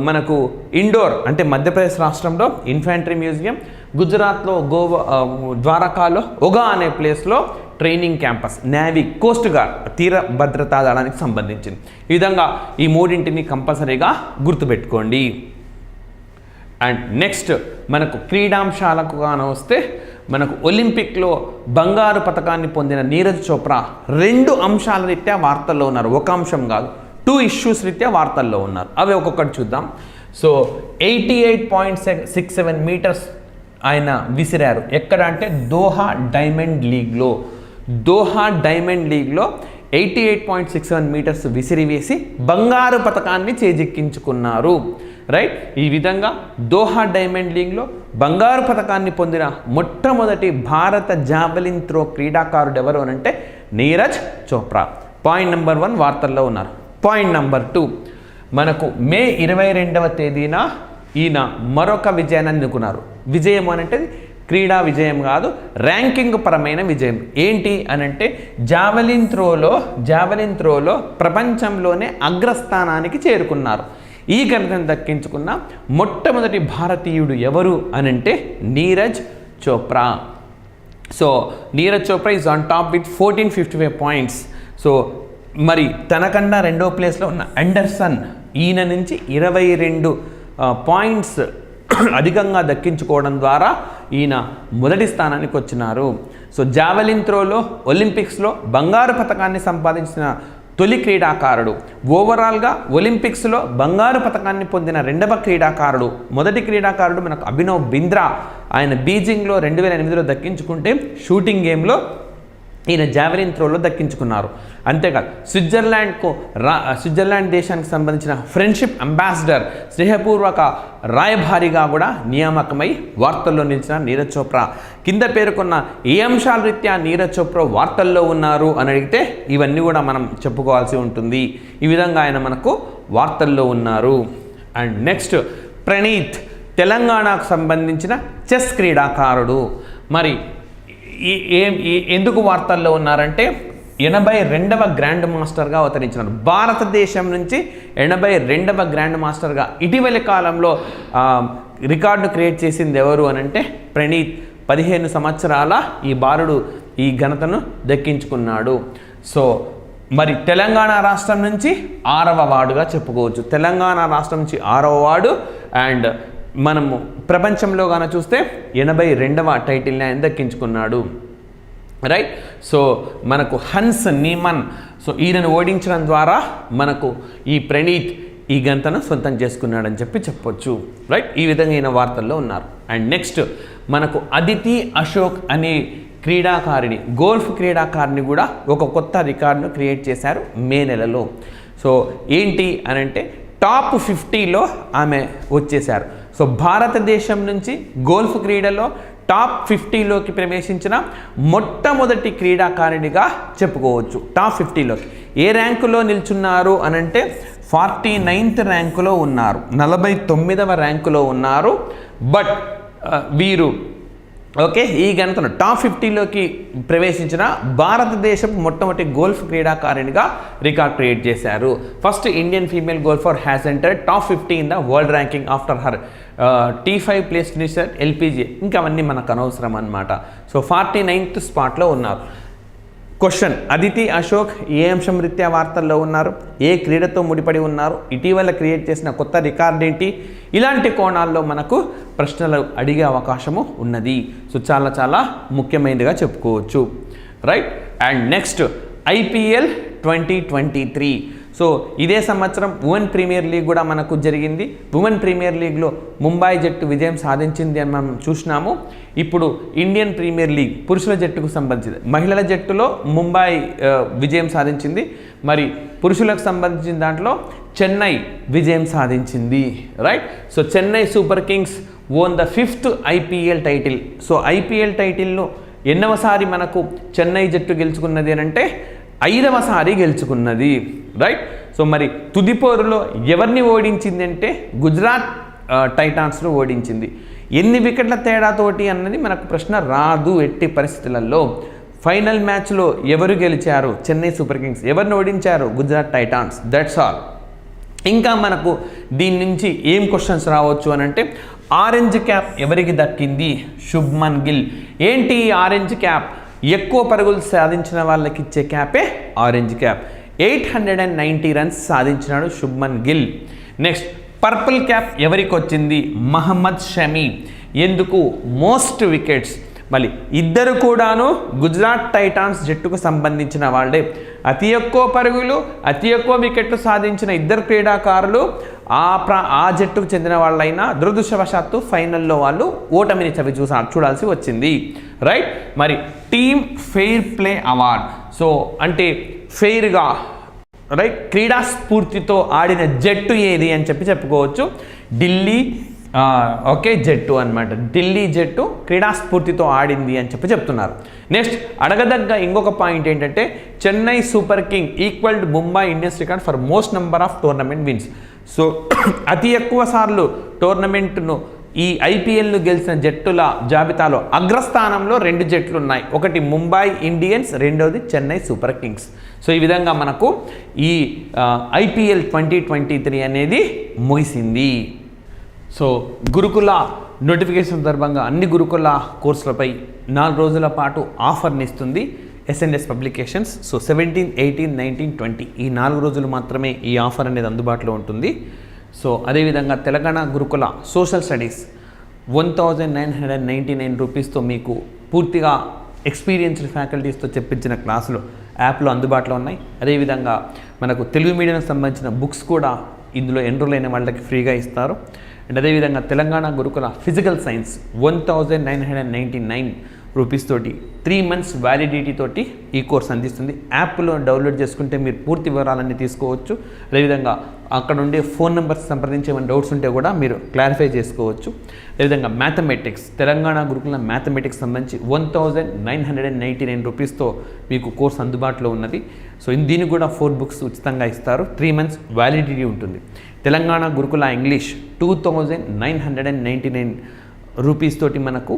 మనకు ఇండోర్ అంటే మధ్యప్రదేశ్ రాష్ట్రంలో ఇన్ఫాంట్రీ మ్యూజియం, గుజరాత్లో ద్వారకాలో ఒగా అనే ప్లేస్లో training campus, navy, coast guard, తీర భద్రతా దళానికి సంబంధించింది. ఈ విధంగా ఈ మూడింటిని కంపల్సరీగా గుర్తుపెట్టుకోండి. అండ్ నెక్స్ట్ మనకు క్రీడాంశాలకు గాను వస్తే మనకు ఒలింపిక్లో బంగారు పతకాన్ని పొందిన నీరజ్ చోప్రా 2 అంశాల రీత్యా వార్తల్లో ఉన్నారు. ఒక అంశం కాదు, 2 ఇష్యూస్ రీత్యా వార్తల్లో ఉన్నారు. అవి ఒక్కొక్కటి చూద్దాం. సో 88.67 మీటర్స్ ఆయన విసిరారు. ఎక్కడ అంటే దోహా డైమండ్ లీగ్లో 88.67 మీటర్స్ విసిరివేసి బంగారు పతకాన్ని చేజిక్కించుకున్నారు. రైట్, ఈ విధంగా దోహా డైమండ్ లీగ్లో బంగారు పతకాన్ని పొందిన మొట్టమొదటి భారత జావెలిన్ త్రో క్రీడాకారుడు ఎవరు అంటే నీరజ్ చోప్రా. పాయింట్ నెంబర్ 1 వార్తల్లో ఉన్నారు. పాయింట్ నెంబర్ 2 మనకు మే 22వ తేదీన ఈయన మరొక విజయాన్ని అందుకున్నారు. విజయం అనంటే క్రీడా విజయం కాదు, ర్యాంకింగ్ పరమైన విజయం. ఏంటి అనంటే జావెలిన్ త్రోలో ప్రపంచంలోనే అగ్రస్థానానికి చేరుకున్నారు. ఈ ఘనతను దక్కించుకున్న మొట్టమొదటి భారతీయుడు ఎవరు అనంటే Neeraj Chopra. So Neeraj Chopra is on top with 1455 points. So మరి తనకన్నా 2వ ప్లేస్లో ఉన్న అండర్సన్ ఈయన నుంచి 22 పాయింట్స్ అధికంగా దక్కించుకోవడం ద్వారా ఈయన మొదటి స్థానానికి వచ్చినారు. సో జావెలిన్ త్రోలో ఒలింపిక్స్లో బంగారు పతకాన్ని సంపాదించిన తొలి క్రీడాకారుడు, ఓవరాల్గా ఒలింపిక్స్లో బంగారు పతకాన్ని పొందిన రెండవ క్రీడాకారుడు. మొదటి క్రీడాకారుడు మనకు అభినవ్ బింద్రా, ఆయన బీజింగ్లో 2008లో దక్కించుకుంటే షూటింగ్ గేమ్లో ఈయన జావెలిన్ త్రోలో దక్కించుకున్నారు. అంతేకాదు స్విట్జర్లాండ్ దేశానికి సంబంధించిన ఫ్రెండ్షిప్ అంబాసిడర్, స్నేహపూర్వక రాయభారిగా కూడా నియామకమై వార్తల్లో నిలిచిన నీరజ్ చోప్రా. కింద పేర్కొన్న ఏ అంశాల రీత్యా నీరజ్ చోప్రా వార్తల్లో ఉన్నారు అని అడిగితే ఇవన్నీ కూడా మనం చెప్పుకోవాల్సి ఉంటుంది. ఈ విధంగా ఆయన మనకు వార్తల్లో ఉన్నారు. అండ్ నెక్స్ట్ ప్రణీత్, తెలంగాణకు సంబంధించిన చెస్ క్రీడాకారుడు. మరి ఎందుకు వార్తల్లో ఉన్నారంటే 82వ గ్రాండ్ మాస్టర్గా అవతరించినారు. భారతదేశం నుంచి 82వ గ్రాండ్ మాస్టర్గా ఇటీవలి కాలంలో రికార్డు క్రియేట్ చేసింది ఎవరు అని అంటే ప్రణీత్. 15 సంవత్సరాల ఈ బాలుడు ఈ ఘనతను దక్కించుకున్నాడు. సో మరి తెలంగాణ రాష్ట్రం నుంచి 6వ వార్డుగా చెప్పుకోవచ్చు. తెలంగాణ రాష్ట్రం నుంచి 6వ వార్డు. అండ్ మనము ప్రపంచంలో గాన చూస్తే 82వ టైటిల్ని ఆయన దక్కించుకున్నాడు. రైట్. సో మనకు హన్స్ నీమన్, సో ఈయనను ఓడించడం ద్వారా మనకు ఈ ప్రణీత్ ఈ ఘనతను సొంతం చేసుకున్నాడని చెప్పొచ్చు. రైట్. ఈ విధంగా ఈయన వార్తల్లో ఉన్నారు. అండ్ నెక్స్ట్ మనకు అదితి అశోక్ అనే క్రీడాకారిణి, గోల్ఫ్ క్రీడాకారిణి కూడా ఒక కొత్త రికార్డును క్రియేట్ చేశారు మే నెలలో. సో ఏంటి అని అంటే టాప్ 50లో ఆమె వచ్చేశారు. సో భారతదేశం నుంచి గోల్ఫ్ క్రీడలో టాప్ 50లోకి ప్రవేశించిన మొట్టమొదటి క్రీడాకారిణిగా చెప్పుకోవచ్చు. టాప్ 50లోకి ఏ ర్యాంకులో నిల్చున్నారు అనంటే 49th ర్యాంకులో ఉన్నారు, 49వ ర్యాంకులో ఉన్నారు. బట్ వీరు ఈ ఘనతను టాప్ 50లోకి ప్రవేశించిన భారతదేశపు మొట్టమొదటి గోల్ఫ్ క్రీడాకారిణిగా రికార్డ్ క్రియేట్ చేశారు. First Indian female golfer has entered top 50 in the world ranking after her T5 place finisher LPGA. ఇంకా అవన్నీ మనకు అనవసరం అన్నమాట. సో 49th స్పాట్లో ఉన్నారు. క్వశ్చన్, అదితి అశోక్ ఏ అంశం రీత్యా వార్తల్లో ఉన్నారు, ఏ క్రీడతో ముడిపడి ఉన్నారు, ఇటీవల క్రియేట్ చేసిన కొత్త రికార్డ్ ఏంటి, ఇలాంటి కోణాల్లో మనకు ప్రశ్నలు అడిగే అవకాశము ఉన్నది. సో చాలా చాలా ముఖ్యమైనదిగా చెప్పుకోవచ్చు. Right. And next IPL 2023. So ఇదే సంవత్సరం ఉమెన్ ప్రీమియర్ లీగ్ కూడా మనకు జరిగింది. ఉమెన్ ప్రీమియర్ లీగ్లో ముంబై జట్టు విజయం సాధించింది అని మనం చూసినాము. ఇప్పుడు ఇండియన్ ప్రీమియర్ లీగ్ పురుషుల జట్టుకు సంబంధించింది. మహిళల జట్టులో ముంబై విజయం సాధించింది. మరి పురుషులకు సంబంధించిన దాంట్లో చెన్నై విజయం సాధించింది. Right. So Chennai super Kings own the 5th IPL title. So IPL టైటిల్ను ఎన్నవసారి మనకు చెన్నై జట్టు గెలుచుకున్నది అని అంటే 5వసారి గెలుచుకున్నది. రైట్. సో మరి తుదిపోరులో ఎవరిని ఓడించింది అంటే గుజరాత్ టైటాన్స్ను ఓడించింది. ఎన్ని వికెట్ల తేడాతోటి అన్నది మనకు ప్రశ్న రాదు ఎట్టి పరిస్థితులలో. ఫైనల్ మ్యాచ్లో ఎవరు గెలిచారు? Chennai super Kings. ఎవరిని ఓడించారు? గుజరాత్ టైటాన్స్. That's all. ఇంకా మనకు దీని నుంచి ఏం క్వశ్చన్స్ రావచ్చు అని అంటే ఆరెంజ్ క్యాప్ ఎవరికి దక్కింది? శుభ్మన్ గిల్. ఏంటి ఆరెంజ్ క్యాప్? ఎక్కువ పరుగులు సాధించిన వాళ్ళకి ఇచ్చే క్యాపే ఆరెంజ్ క్యాప్. 890 రన్స్ సాధించినాడు Shubman Gill. Next purple cap ఎవరికి వచ్చింది? మహమ్మద్ షమీ. ఎందుకు? Most wickets. మళ్ళీ ఇద్దరు కూడాను గుజరాత్ టైటాన్స్ జట్టుకు సంబంధించిన వాళ్ళే. అతి ఎక్కువ పరుగులు, అతి ఎక్కువ వికెట్లు సాధించిన ఇద్దరు క్రీడాకారులు ఆ జట్టుకు చెందిన వాళ్ళైనా దురదృష్టవశాత్తు ఫైనల్లో వాళ్ళు ఓటమిని చూడాల్సి వచ్చింది. రైట్. మరి team fair play award. So అంటే ఫెయిర్గా రైట్ క్రీడా స్ఫూర్తితో ఆడిన జట్టు ఏది అని చెప్పుకోవచ్చు. ఢిల్లీ జట్టు అన్నమాట. ఢిల్లీ జట్టు క్రీడా స్ఫూర్తితో ఆడింది అని చెప్తున్నారు. నెక్స్ట్ అడగదగ్గ ఇంకొక పాయింట్ ఏంటంటే Chennai super king equalled Mumbai Indians record for most number of tournament wins. So అతి ఎక్కువ సార్లు టోర్నమెంట్ను ఈ IPLను గెలిచిన జట్టుల జాబితాలో అగ్రస్థానంలో 2 జట్లు ఉన్నాయి. ఒకటి ముంబై ఇండియన్స్, రెండోది చెన్నై సూపర్ కింగ్స్. సో ఈ విధంగా మనకు ఈ IPL 2023 అనేది ముగిసింది. సో గురుకుల నోటిఫికేషన్ సందర్భంగా అన్ని గురుకుల కోర్సులపై 4 రోజుల పాటు ఆఫర్ని ఇస్తుంది ఎస్ఎన్ఎస్ పబ్లికేషన్స్. సో 17, 18, 19, 20 ఈ 4 రోజులు మాత్రమే ఈ ఆఫర్ అనేది అందుబాటులో ఉంటుంది. సో అదేవిధంగా తెలంగాణ గురుకుల సోషల్ స్టడీస్ 1999 రూపీస్తో మీకు పూర్తిగా ఎక్స్పీరియన్స్డ్ ఫ్యాకల్టీస్తో చెప్పించిన క్లాసులు యాప్లో అందుబాటులో ఉన్నాయి. అదేవిధంగా మనకు తెలుగు మీడియంకి సంబంధించిన బుక్స్ కూడా ఇందులో ఎన్రోల్ అయిన వాళ్ళకి ఫ్రీగా ఇస్తారు. అండ్ అదేవిధంగా తెలంగాణ గురుకుల ఫిజికల్ సైన్స్ 1999 రూపీస్ తోటి 3 months వ్యాలిడిటీ తోటి ఈ కోర్స్ అందిస్తుంది. యాప్లో డౌన్లోడ్ చేసుకుంటే మీరు పూర్తి వివరాలన్నీ తీసుకోవచ్చు. అదేవిధంగా అక్కడ ఉండే ఫోన్ నెంబర్స్ సంప్రదించి ఏమైనా డౌట్స్ ఉంటే కూడా మీరు క్లారిఫై చేసుకోవచ్చు. అదేవిధంగా మ్యాథమెటిక్స్ తెలంగాణ గురుకుల మ్యాథమెటిక్స్ సంబంధించి 1999 రూపీస్తో మీకు కోర్స్ అందుబాటులో ఉన్నది. సో దీనికి కూడా 4 books ఉచితంగా ఇస్తారు. 3 months వ్యాలిడిటీ ఉంటుంది. తెలంగాణ గురుకుల ఇంగ్లీష్ 2999 రూపీస్ తోటి మనకు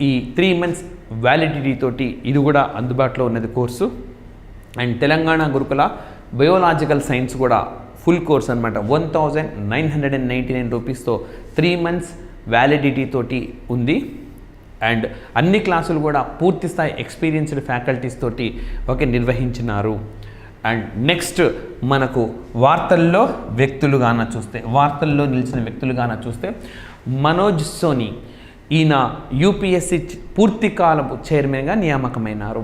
ఈ 3 months వ్యాలిడిటీ తోటి ఇది కూడా అందుబాటులో ఉన్నది కోర్సు. అండ్ తెలంగాణ గురుకుల బయోలాజికల్ సైన్స్ కూడా ఫుల్ కోర్స్ అనమాట 1999 రూపీస్తో 3 months వ్యాలిడిటీ తోటి ఉంది. అండ్ అన్ని క్లాసులు కూడా పూర్తి స్థాయి ఎక్స్పీరియన్స్డ్ ఫ్యాకల్టీస్ తోటి నిర్వహించినారు. అండ్ నెక్స్ట్ మనకు వార్తల్లో నిలిచిన వ్యక్తులుగాన చూస్తే మనోజ్ సోని ఈయన యూపీఎస్సీ పూర్తికాలపు చైర్మన్గా నియామకమైనారు.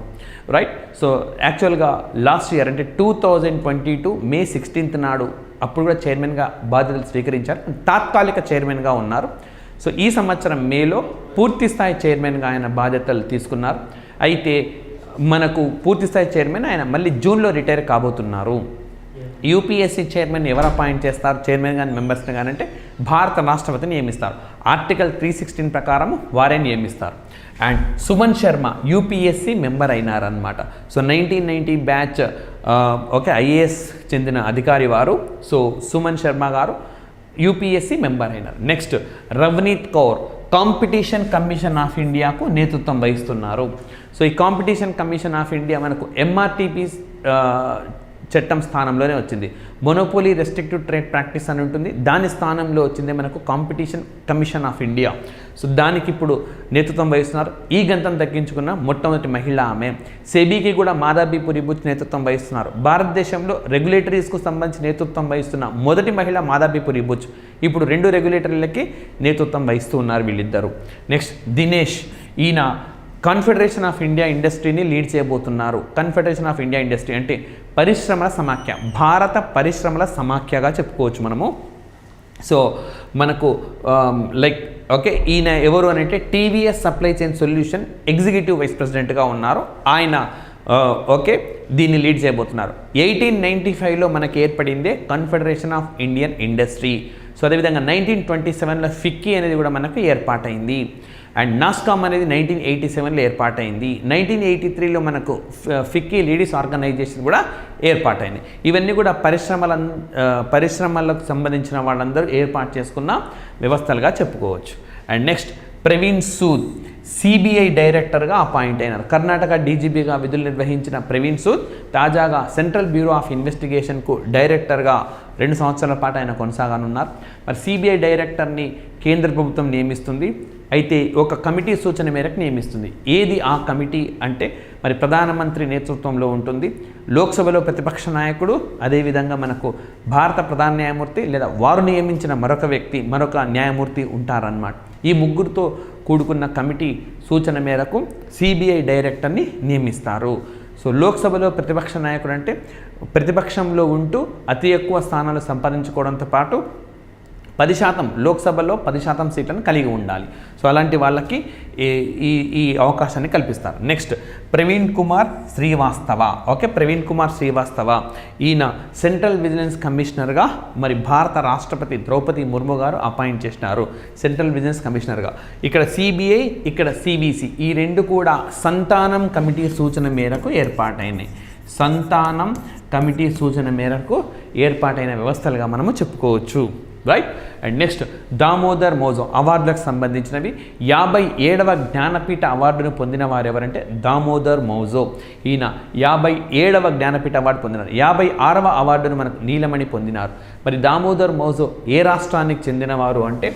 రైట్. సో యాక్చువల్గా లాస్ట్ ఇయర్ అంటే 2022 May 16th నాడు అప్పుడు కూడా చైర్మన్గా బాధ్యతలు స్వీకరించారు. తాత్కాలిక చైర్మన్గా ఉన్నారు. సో ఈ సంవత్సరం మేలో పూర్తి స్థాయి చైర్మన్గా ఆయన బాధ్యతలు తీసుకున్నారు. అయితే మనకు పూర్తి స్థాయి చైర్మన్ ఆయన మళ్ళీ జూన్లో రిటైర్ కాబోతున్నారు. యూపీఎస్సీ చైర్మన్ ఎవరు అపాయింట్ చేస్తారు, చైర్మన్ కానీ మెంబర్స్ని కానీ అంటే భారత రాష్ట్రపతి నియమిస్తారు. ఆర్టికల్ 316 ప్రకారం వారే నియమిస్తారు. And Suman Sharma UPSC member అయినారనమాట. సో 1990 బ్యాచ్ ఐఏఎస్ చెందిన అధికారి వారు. So Suman Sharma garu UPSC member అయినారు. Next Ravneet Kaur competition commission of ఇండియాకు నేతృత్వం వహిస్తున్నారు. సో ఈ కాంపిటీషన్ కమిషన్ ఆఫ్ ఇండియా మనకు ఎంఆర్టీపీ చట్టం స్థానంలోనే వచ్చింది. మొనోపోలీ రెస్ట్రిక్టివ్ ట్రేడ్ ప్రాక్టీస్ అని ఉంటుంది, దాని స్థానంలో వచ్చింది మనకు competition commission of India. So దానికి ఇప్పుడు నేతృత్వం వహిస్తున్నారు. ఈ గంతం దక్కించుకున్న మొట్టమొదటి మహిళ ఆమె. సెబీకి కూడా మాధవీపురి బుచ్ నేతృత్వం వహిస్తున్నారు. భారతదేశంలో రెగ్యులేటరీస్కు సంబంధించి నేతృత్వం వహిస్తున్న మొదటి మహిళ మాధవీపురి బుచ్. ఇప్పుడు 2 రెగ్యులేటరీలకి నేతృత్వం వహిస్తూ ఉన్నారు వీళ్ళిద్దరు. నెక్స్ట్ దినేష్, ఈయన కాన్ఫెడరేషన్ ఆఫ్ ఇండియా ఇండస్ట్రీని లీడ్ చేయబోతున్నారు. కాన్ఫెడరేషన్ ఆఫ్ ఇండియా ఇండస్ట్రీ అంటే పరిశ్రమల సమాఖ్య, భారత పరిశ్రమల సమాఖ్యగా చెప్పుకోవచ్చు మనము. సో మనకు ఈయన ఎవరు అని అంటే TVS supply chain solution executive vice ప్రెసిడెంట్గా ఉన్నారు ఆయన. దీన్ని లీడ్ చేయబోతున్నారు. 1895లో మనకి ఏర్పడిందే confederation of Indian industry. So అదేవిధంగా 1927లో ఫిక్కీ అనేది కూడా మనకు ఏర్పాటైంది. అండ్ నాస్కామ్ అనేది 1987లో ఏర్పాటైంది. 1983లో మనకు ఫిక్కీ లేడీస్ ఆర్గనైజేషన్ కూడా ఏర్పాటైంది. ఇవన్నీ కూడా పరిశ్రమలకు సంబంధించిన వాళ్ళందరూ ఏర్పాటు చేసుకున్న వ్యవస్థలుగా చెప్పుకోవచ్చు. And next Praveen Sood CBI డైరెక్టర్గా అపాయింట్ అయినారు. కర్ణాటక డీజీపీగా విధులు నిర్వహించిన ప్రవీణ్ సూద్ తాజాగా సెంట్రల్ బ్యూరో ఆఫ్ ఇన్వెస్టిగేషన్కు డైరెక్టర్గా 2 సంవత్సరాల పాటు ఆయన కొనసాగనున్నారు. మరి సిబిఐ డైరెక్టర్ని కేంద్ర ప్రభుత్వం నియమిస్తుంది. అయితే ఒక కమిటీ సూచన మేరకు నియమిస్తుంది. ఏది ఆ కమిటీ అంటే మరి ప్రధానమంత్రి నేతృత్వంలో ఉంటుంది. లోక్సభలో ప్రతిపక్ష నాయకుడు, అదేవిధంగా మనకు భారత ప్రధాన న్యాయమూర్తి లేదా వారు నియమించిన మరొక న్యాయమూర్తి ఉంటారన్నమాట. ఈ ముగ్గురితో కూడుకున్న కమిటీ సూచన మేరకు సిబిఐ డైరెక్టర్ని నియమిస్తారు. సో లోక్సభలో ప్రతిపక్ష నాయకుడు అంటే ప్రతిపక్షంలో ఉంటూ అతి ఎక్కువ స్థానాలు సంపాదించుకోవడంతో పాటు 10% లోక్సభలో 10% సీట్లను కలిగి ఉండాలి. సో అలాంటి వాళ్ళకి ఈ అవకాశాన్ని కల్పిస్తారు. నెక్స్ట్ ప్రవీణ్ కుమార్ శ్రీవాస్తవ ఈయన సెంట్రల్ విజిలెన్స్ కమిషనర్గా మరి భారత రాష్ట్రపతి ద్రౌపది ముర్ము గారు అపాయింట్ చేసినారు సెంట్రల్ విజిలెన్స్ కమిషనర్గా. ఇక్కడ సిబిఐ, ఇక్కడ సిబిసి ఈ 2 కూడా సంతానం కమిటీ సూచన మేరకు ఏర్పాటైన వ్యవస్థలుగా మనము చెప్పుకోవచ్చు. Right. And next Damodar Mauzo అవార్డులకు సంబంధించినవి 57వ జ్ఞానపీఠ అవార్డును పొందిన వారు ఎవరంటే దామోదర్ మౌజో. ఈయన 57వ జ్ఞానపీఠ అవార్డు పొందినారు. 56వ అవార్డును మనకు నీలమణి పొందినారు. మరి దామోదర్ మౌజో ఏ రాష్ట్రానికి చెందినవారు అంటే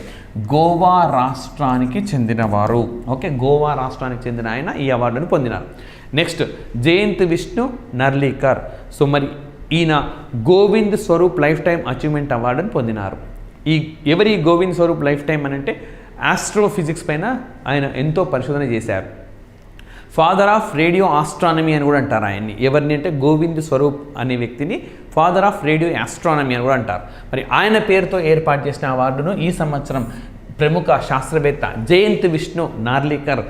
గోవా రాష్ట్రానికి చెందినవారు. ఓకే, గోవా రాష్ట్రానికి చెందిన ఆయన ఈ అవార్డును పొందినారు. నెక్స్ట్ జయంత్ విష్ణు నర్లీకర్. సో మరి ఈయన Govind Swarup lifetime achievement అవార్డును పొందినారు. ఎవరి గోవింద్ స్వరూప్ లైఫ్ టైం అని అంటే ఆస్ట్రోఫిజిక్స్ పైన ఆయన ఎంతో పరిశోధన చేశారు. ఫాదర్ ఆఫ్ రేడియో ఆస్ట్రానమీ అని కూడా అంటారు ఆయన్ని. ఎవరిని అంటే గోవింద్ స్వరూప్ అనే వ్యక్తిని ఫాదర్ ఆఫ్ రేడియో ఆస్ట్రానమీ అని కూడా అంటారు. మరి ఆయన పేరుతో ఏర్పాటు చేసిన అవార్డును ఈ సంవత్సరం ప్రముఖ శాస్త్రవేత్త జయంత్ విష్ణు నార్లీకర్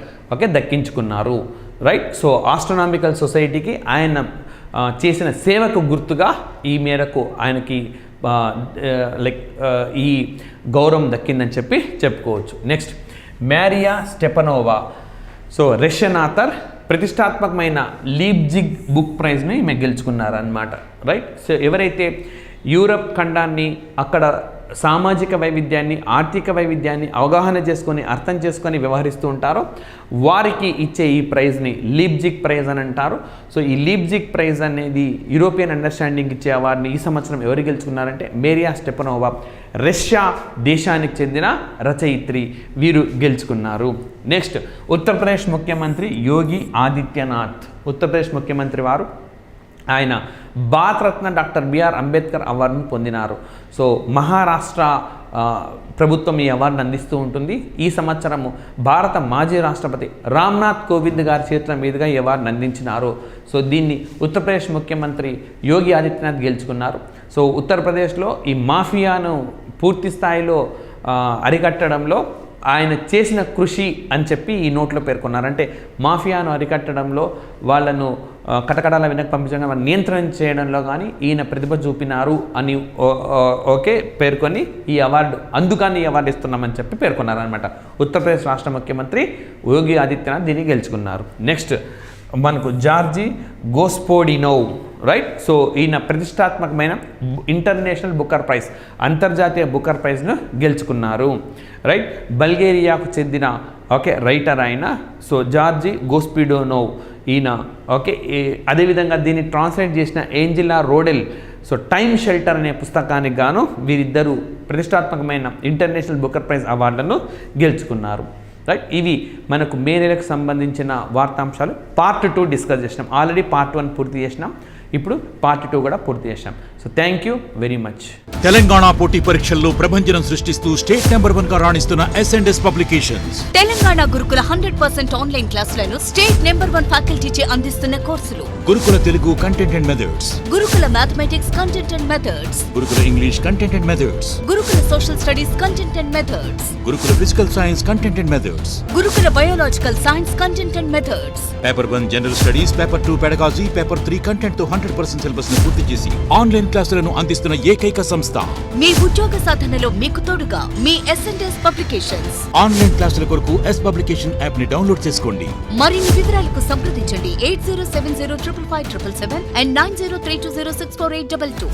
దక్కించుకున్నారు. రైట్. సో ఆస్ట్రోనామికల్ సొసైటీకి ఆయన చేసిన సేవకు గుర్తుగా ఈ మేరకు ఆయనకి ఈ గౌరవం దక్కిందని చెప్పుకోవచ్చు. Next Maria Stepanova. So Russian author, ప్రతిష్టాత్మకమైన లీప్జిగ్ బుక్ ప్రైజ్ని ఈమె గెలుచుకున్నారనమాట. రైట్. సో ఎవరైతే యూరప్ ఖండాన్ని, అక్కడ సామాజిక వైవిధ్యాన్ని, ఆర్థిక వైవిధ్యాన్ని అవగాహన చేసుకొని అర్థం చేసుకొని వ్యవహరిస్తూ ఉంటారో వారికి ఇచ్చే ఈ ప్రైజ్ని లీప్జిగ్ ప్రైజ్ అని అంటారు. సో ఈ లీప్జిగ్ ప్రైజ్ అనేది యూరోపియన్ అండర్స్టాండింగ్ ఇచ్చే అవార్డుని ఈ సంవత్సరం ఎవరు గెలుచుకున్నారంటే మేరియా స్టెపనోవా, రష్యా దేశానికి చెందిన రచయిత్రి, వీరు గెలుచుకున్నారు. నెక్స్ట్ ఉత్తరప్రదేశ్ ముఖ్యమంత్రి యోగి ఆదిత్యనాథ్. ఉత్తరప్రదేశ్ ముఖ్యమంత్రి వారు ఆయన భారతరత్న డాక్టర్ బిఆర్ అంబేద్కర్ అవార్డును పొందినారు. సో మహారాష్ట్ర ప్రభుత్వం ఈ అవార్డును అందిస్తూ ఉంటుంది. ఈ సంవత్సరము భారత మాజీ రాష్ట్రపతి రామ్నాథ్ కోవింద్ గారి చేతుల మీదుగా ఈ అవార్డును అందించినారు. సో దీన్ని ఉత్తరప్రదేశ్ ముఖ్యమంత్రి యోగి ఆదిత్యనాథ్ గెలుచుకున్నారు. సో ఉత్తరప్రదేశ్లో ఈ మాఫియాను పూర్తి స్థాయిలో అరికట్టడంలో ఆయన చేసిన కృషి అని చెప్పి ఈ నోట్లో పేర్కొన్నారు. అంటే మాఫియాను అరికట్టడంలో వాళ్ళను కటకటాల వెనక్కి పంపించడం, వాళ్ళని నియంత్రణ చేయడంలో కానీ ఈయన ప్రతిభ చూపినారు అని పేర్కొని ఈ అవార్డు అందుకని ఈ అవార్డు ఇస్తున్నామని చెప్పి పేర్కొన్నారనమాట. ఉత్తరప్రదేశ్ రాష్ట్ర ముఖ్యమంత్రి యోగి ఆదిత్యనాథ్ దీన్ని గెలుచుకున్నారు. నెక్స్ట్ మనకు జార్జీ గోస్పోడినోవ్. రైట్. సో ఈయన ప్రతిష్టాత్మకమైన ఇంటర్నేషనల్ బుకర్ ప్రైజ్, అంతర్జాతీయ బుకర్ ప్రైజ్ను గెలుచుకున్నారు. రైట్. బల్గేరియాకు చెందిన రైటర్ ఆయన. సో జార్జీ గోస్పిడోనోవ్ ఈయన. అదేవిధంగా దీన్ని ట్రాన్స్లేట్ చేసిన ఏంజిలా రోడెల్. సో టైమ్ షెల్టర్ అనే పుస్తకానికి గాను వీరిద్దరూ ప్రతిష్టాత్మకమైన ఇంటర్నేషనల్ బుకర్ ప్రైజ్ అవార్డులను గెలుచుకున్నారు. రైట్. ఇవి మనకు మే నెలకు సంబంధించిన వార్తాంశాలు. పార్ట్ 2 డిస్కస్ చేసినాం. ఆల్రెడీ పార్ట్ 1 పూర్తి చేసినాం, ఇప్పుడు పార్ట్ 2 కూడా పూర్తి చేసినాం. So thank you very much. Telangana పోటీ పరీక్షల్లో ప్రభంజనం సృష్టిస్తూ స్టేట్ నెంబర్ 1 గా రాణిస్తున్న S&S publications. Telangana Gurukul 100% online క్లాసులను స్టేట్ నెంబర్ 1 ఫ్యాకల్టీచే అందిస్తున్న కోర్సులు. Gurukul Telugu content and methods, Gurukul mathematics content and methods, Gurukul English content and methods, Gurukul social studies content and methods, Gurukul physical science content and methods, Gurukul biological science content and methods. Paper 1 general studies, paper 2 pedagogy, paper 3 content తో 100% syllabus ను పూర్తి చేసి online క్లాసులను అందిస్తున్న ఏకైక సంస్థ. మీ ఉద్యోగ సాధనలో మీకు తోడుగా మీ S&S పబ్లికేషన్స్. ఆన్లైన్ క్లాసుల కొరకు S పబ్లికేషన్ యాప్ ని డౌన్లోడ్ చేసుకోండి. మరిన్ని వివరాలకు సంప్రదించండి 80705577 and 9032064822.